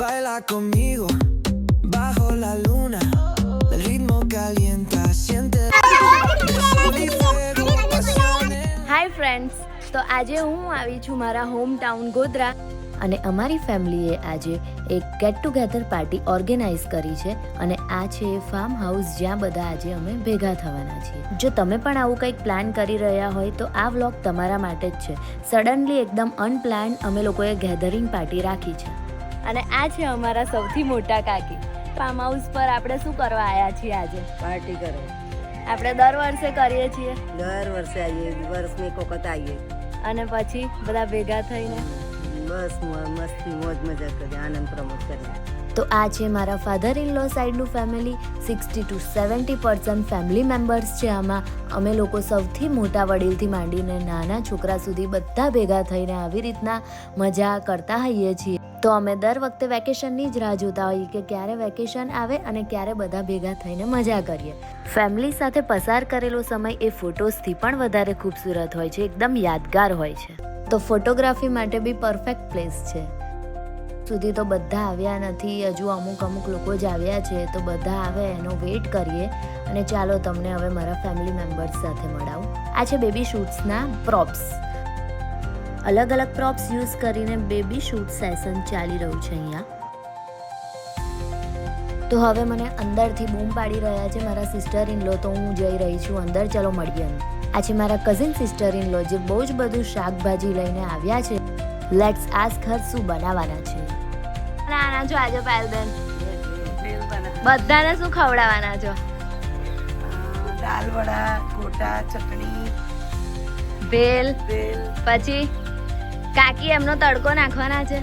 Baila conmigo bajo la luna, el ritmo calienta, siente hi friends, તો આજે હું આવી છું મારા હોમ ટાઉન ગોધરા અને અમારી ફેમિલીએ આજે એક ગેટ ટુગેધર પાર્ટી ઓર્ગેનાઇઝ કરી છે અને આ છે ફાર્મ હાઉસ જ્યાં બધા આજે અમે ભેગા થવાના છીએ. જો તમે પણ આવું કંઈક પ્લાન કરી રહ્યા હોય તો આ વ્લોગ તમારા માટે જ છે. સડનલી એકદમ અનપ્લાન અમે લોકોએ ગેધરિંગ પાર્ટી રાખી છે અને આ છે અમારા સૌથી મોટા કાકી. ફાર્મ હાઉસ પર આપણે શું કરવા આવ્યા છીએ આજે? પાર્ટી કરે. આપણે દર વર્ષે કરીએ છીએ, દર વર્ષે આવીએ, વર્ષની એક વખત આવીએ અને પછી બધા ભેગા થઈને બસ મસ્તી મોજ મજા કરીએ, આનંદ પ્રમોદ કરીએ. તો આ છે મારા ફાધર ઇન લો સાઈડનું ફેમિલી. 60 to 70% ફેમિલી મેમ્બર્સ છે આમાં. અમે લોકો સૌથી મોટા વડીલથી માંડીને નાના છોકરા સુધી બધા ભેગા થઈને આવી રીતના મજા કરતા હોઈએ છીએ. તો અમે દર વખતે વેકેશનની જ રાહ જોતા હોઈએ કે ક્યારે વેકેશન આવે અને ક્યારે બધા ભેગા થઈને મજા કરીએ. ફેમિલી સાથે પસાર કરેલો સમય એ ફોટોઝથી પણ વધારે ખૂબસૂરત હોય છે, એકદમ યાદગાર હોય છે. તો ફોટોગ્રાફી માટે બી પરફેક્ટ પ્લેસ છે. સુધી તો બધા આવ્યા નથી, હજુ અમુક લોકો જ આવ્યા છે. તો બધા આવે એનો વેઇટ કરીએ અને ચાલો તમને હવે મારા ફેમિલી મેમ્બર્સ સાથે મળાવું. આ છે બેબી શૂટ્સના પ્રોપ્સ. અલગ અલગ પ્રોપ્સ યુઝ કરીને બેબી શૂટ સેશન ચાલી રહ્યું છે અહીંયા. તો હવે મને અંદરથી બૂમ પાડી રહ્યા છે મારા સિસ્ટર ઇન લો, તો હું જઈ રહી છું અંદર. ચલો મળીએ. આ છે મારા કઝિન સિસ્ટર ઇન લો જે બહુ જ બધું શાકભાજી લઈને આવ્યા છે. લેટ્સ આસ્ક હર શું બનાવવાના છે. નાના છો આજે પાયલબેન, બધાને શું ખવડાવવાના છો? દાલ વડા, ગોટા, ચટણી, ભેલ, પછી કાકી એમનો તડકો નાખવાના છે.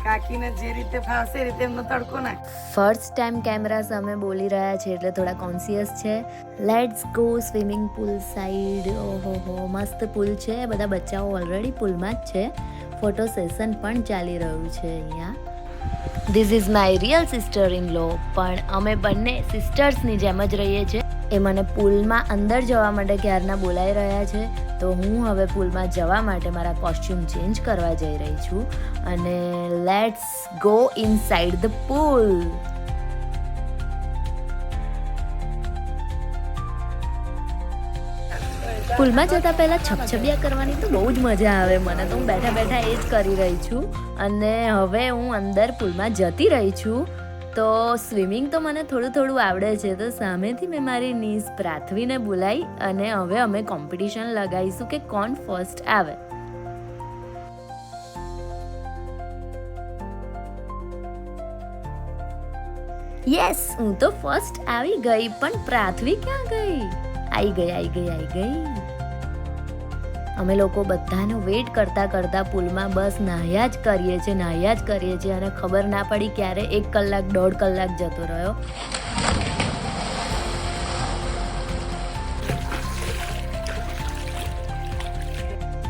કાકીને જે રીતે ફાવશે એ રીતે એમનો તડકો નાખ. ફર્સ્ટ ટાઈમ કેમેરા સામે બોલી રહ્યા છે એટલે થોડા કોન્શિયસ છે. Let's go swimming pool side. ઓહો મસ્ત પુલ છે. બધા બચ્ચાઓ ઓલરેડી પુલમાં જ છે. ફોટો સેશન પણ ચાલી રહ્યું છે અહીંયા. This is my real sister in law. પણ અમે બંને સિસ્ટર્સની જેમ જ રહીએ છીએ. એ મને પુલમાં અંદર જવા માટે ક્યારના બોલાઈ રહ્યા છે. તો હું હવે પુલમાં જવા માટે મારા કોસ્ચ્યુમ ચેન્જ કરવા જઈ રહી છું અને લેટ્સ ગો ઇનસાઇડ ધ પુલ. પુલમાં જતા પહેલા છપછપિયા કરવાની તો બહુ જ મજા આવે મને. તો હું બેઠા બેઠા એ જ કરી રહી છું અને હવે હું અંદર પુલમાં જતી રહી છું. તો સ્વિમિંગ તો મને થોડું આવડે છે. તો સામેથી મેં મારી નીસ પ્રાથવીને બોલાવી અને હવે અમે કોમ્પિટિશન લગાવીશું કે કોણ ફર્સ્ટ આવે. યસ, હું તો ફર્સ્ટ આવી ગઈ, પણ પ્રાથવી ક્યાં ગઈ? આવી ગઈ. અમે લોકો બધાનો વેઇટ કરતા પુલમાં બસ નાહ્યા જ કરીએ છીએ અને ખબર ના પડી ક્યારે 1 કલાક 1.5 કલાક જતો રહ્યો.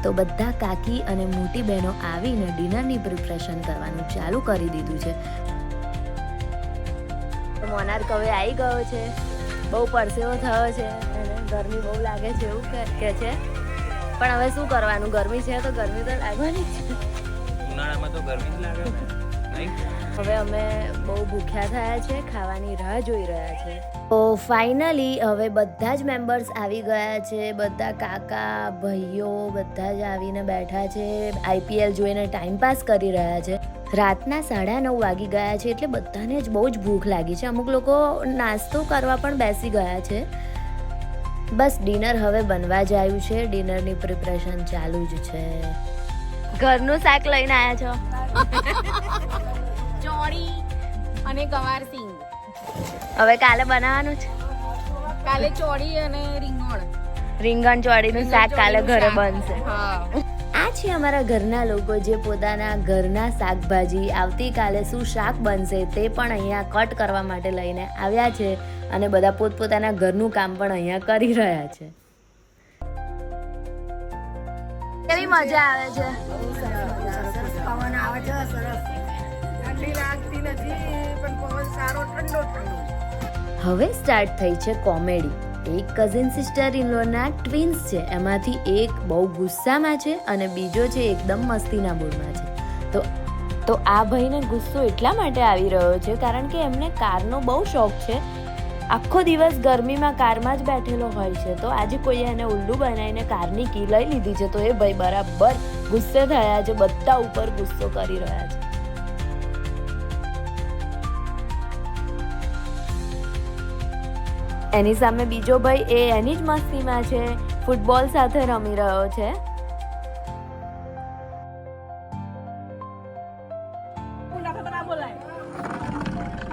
તો બધા કાકી અને મોટી બહેનો આવીને ડિનરની પ્રિપરેશન કરવાનું ચાલુ કરી દીધું છે. મોનાર્ક હવે આવી ગયો છે. બહુ પરસેવો થયો છે અને ગરમી બહુ લાગે છે એવું કહે છે. પણ હવે શું કરવાનું, ગરમી છે તો ગરમી તો લાગવાની જ છે. ઉનાળામાં તો ગરમી જ લાગે ને. હવે અમે બહુ ભૂખ્યા થયા છે, ખાવાની રાહ જોઈ રહ્યા છે. તો ફાઇનલી હવે બધા જ મેમ્બર્સ આવી ગયા છે. બધા કાકા ભાઈઓ બધા જ આવીને બેઠા છે. IPL જોઈને ટાઈમ પાસ કરી રહ્યા છે. રાતના 9:30 વાગી ગયા છે એટલે બધાને જ બહુ જ ભૂખ લાગી છે. અમુક લોકો નાસ્તો કરવા પણ બેસી ગયા છે. બસ ડિનર હવે બનવા જ આવ્યું છે. ડિનરની પ્રિપરેશન ચાલુ જ છે. ઘરનું શાક લઈને આવ્યા છો? ચોળી અને ગવાર સિંગ. હવે કાલે બનાવવાનું છે. કાલે ચોળી અને રીંગણ ચોળીનું શાક કાલે ઘરે બનશે. હા. આ છે અમારા ઘરના લોકો જે પોતાના ઘરના શાકભાજી આવતીકાલે શું શાક બનશે તે પણ અહીંયા કટ કરવા માટે લઈને આવ્યા છે અને બધા પોતપોતાના ઘરનું કામ પણ અહીંયા કરી રહ્યા છે. કેવી મજા આવે છે? પવન આવે છે સરસ. ઠંડી લાગતી નથી પણ પવન સારો ઠંડો. હવે સ્ટાર્ટ થઈ છે કોમેડી. એક કઝિન સિસ્ટર ઇનલોના ટ્વિન્સ છે. એમાંથી એક બહુ ગુસ્સામાં છે અને બીજો છે એકદમ મસ્તીના મૂડમાં છે. તો આ ભાઈને ગુસ્સો એટલા માટે આવી રહ્યો છે કારણ કે એમને કારનો બહુ શોખ છે. આખો દિવસ ગરમીમાં કારમાં જ બેઠેલો હોય છે, તો આજે કોઈએ એને ઉલ્લુ બનાવીને કારની કી લઈ લીધી છે, તો એ ભાઈ બરાબર ગુસ્સે થયા છે, બધા ઉપર ગુસ્સો કરી રહ્યા છે. એની સામે બીજો ભાઈ એ એની જ મસ્તીમાં છે, ફૂટબોલ સાથે રમી રહ્યો છે.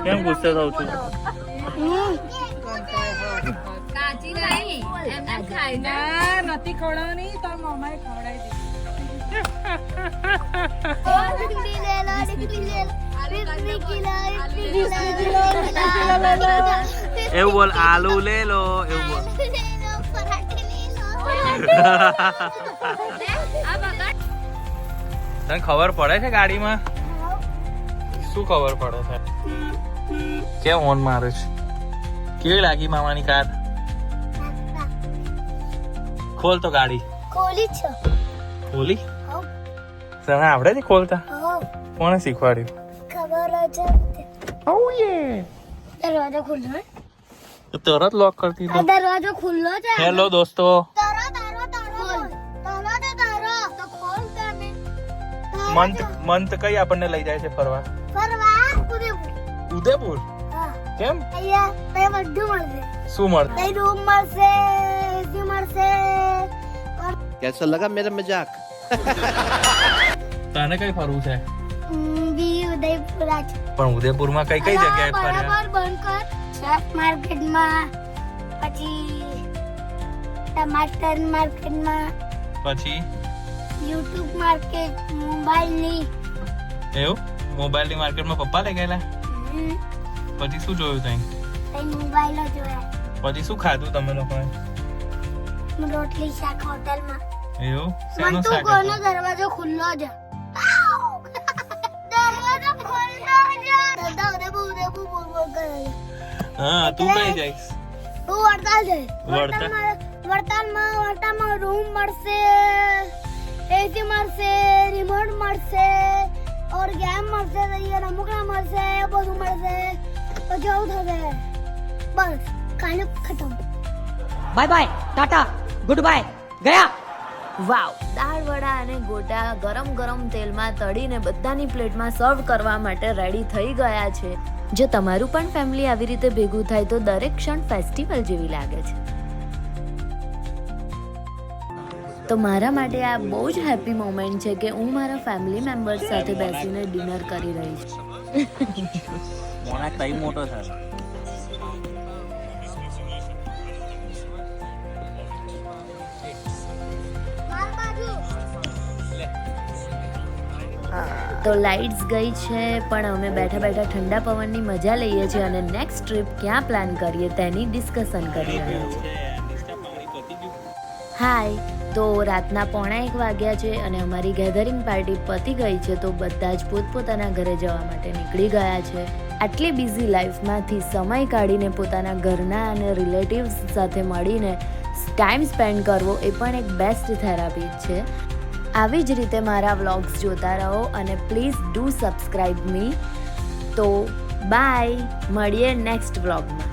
કેમ ગુસ્સે થાવ છું? કાચી નહીં એમને ખાઈ ના નથી ખવડાવવાની તો મમ્માએ ખવડાવી એવું બોલ, આલુ લે લો એવું બોલ. તને ખબર પડે છે ગાડીમાં? શું ખબર પડે છે? કેમ ઓન મારે છે? કેવી લાગી મામાની કાર? ખોલ તો ગાડી. ખોલી છે. ખોલી? તને આવડે છે ખોલતા? કોણે શીખવાડ્યું? ખબર જ દરવાજો ખુલ્લો તો તરત લોક કરતી તો. દરવાજો ખુલ્લો છે. હેલો દોસ્તો. મંથ કઈ આપણને લઈ જાય છે ફરવા? ઉદયપુર. કેમ? અહીંયા બધું મળશે. શું મળશે? રૂમ મળશે, એસી મળશે. कैसा लगा मेरा मजाक? તને કઈ ફરવું છે? ઉદયપુર છે. પણ ઉદયપુરમાં કઈ કઈ જગ્યાએ ફર્યા? બરાબર બંધ કર. શાક માર્કેટમાં, પછી ટમાટર માર્કેટમાં, પછી યુટ્યુબ માર્કેટ, મોબાઈલની. એવું? મોબાઈલની માર્કેટમાં પપ્પા લઈ ગયેલા? પછી શું જોયું તઈ? મોબાઈલ જોયા. પછી શું ખાધું તમે લોકોએ? રોટલી શાક હોટલમાં. એવું? મન શેનું તું શાક કોનો હતું? દરવાજો ખુલ્લો છે. દરવાજો ખુલ્લો છે. દાદા ઉદયપુર બોલ બોલ કરે. હા, તું કઈ જઈશ? હું વડતાલ જઈશ. વડતાલ? વડતાલમાં રૂમ મળશે, એસી મળશે, રિમોટ મળશે, और ગેમ મળશે, રમકડા મળશે, બધું મળશે. તો જવું થશે. બસ કાલે ખતમ. Bye bye tata good bye ગયા. વાવ, દાળ વડા અને ગોટા ગરમ ગરમ તેલમાં તળીને બધાની પ્લેટમાં સર્વ કરવા માટે રેડી થઈ ગયા છે. જો તમારું પણ ફેમિલી આવી રીતે ભેગું થાય તો દરેક ક્ષણ ફેસ્ટિવલ જેવી લાગે છે. તો મારા માટે આ બહુ જ હેપી મોમેન્ટ છે કે હું મારા ફેમિલી મેમ્બર્સ સાથે બેસીને ડિનર કરી રહી છું. મોના કઈ મોટો થાય. તો લાઇટ્સ ગઈ છે, પણ અમે બેઠા બેઠા ઠંડા પવનની મજા લઈએ છીએ અને નેક્સ્ટ ટ્રીપ ક્યાં પ્લાન કરીએ તેની ડિસ્કશન કરી રહ્યા છીએ. હાય, તો રાતના 1:45 વાગ્યા છે અને અમારી ગેધરિંગ પાર્ટી પતી ગઈ છે, તો બધા જ પોતપોતાના ઘરે જવા માટે નીકળી ગયા છે. આટલી બિઝી લાઈફમાંથી સમય કાઢીને પોતાના ઘરના અને રિલેટિવ્સ સાથે મળીને ટાઈમ સ્પેન્ડ કરવો એ પણ એક બેસ્ટ થેરાપી છે. આવી જ રીતે મારા વ્લોગ્સ જોતા રહો અને પ્લીઝ ડુ સબસ્ક્રાઈબ મી. તો બાય, મળીએ નેક્સ્ટ વ્લોગમાં.